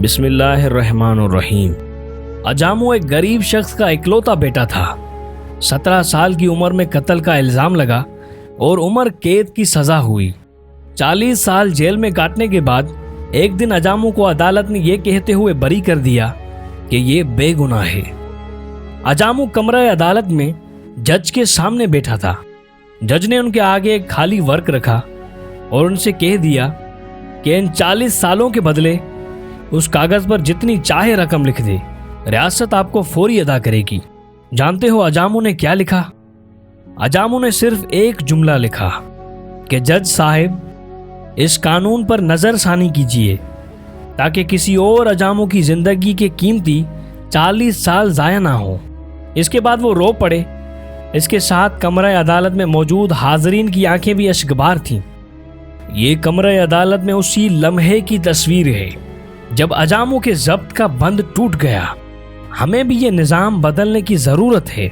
بسم اللہ الرحمن الرحیم۔ اجامو ایک غریب شخص کا اکلوتا بیٹا تھا۔ 17 سال کی عمر میں قتل کا الزام لگا اور عمر قید کی سزا ہوئی۔ 40 سال جیل میں کاٹنے کے بعد ایک دن اجامو کو عدالت نے یہ کہتے ہوئے بری کر دیا کہ یہ بے گناہ ہے۔ اجامو کمرہ عدالت میں جج کے سامنے بیٹھا تھا۔ جج نے ان کے آگے ایک خالی ورق رکھا اور ان سے کہہ دیا کہ ان 40 سالوں کے بدلے اس کاغذ پر جتنی چاہے رقم لکھ دے، ریاست آپ کو فوری ادا کرے گی۔ جانتے ہو اجامو نے کیا لکھا؟ اجامو نے صرف ایک جملہ لکھا کہ جج صاحب، اس قانون پر نظر ثانی کیجیے تاکہ کسی اور اجامو کی زندگی کے قیمتی 40 سال ضائع نہ ہو۔ اس کے بعد وہ رو پڑے۔ اس کے ساتھ کمرہ عدالت میں موجود حاضرین کی آنکھیں بھی اشکبار تھیں۔ یہ کمرہ عدالت میں اسی لمحے کی تصویر ہے جب اجامو کے ضبط کا بند ٹوٹ گیا۔ ہمیں بھی یہ نظام بدلنے کی ضرورت ہے۔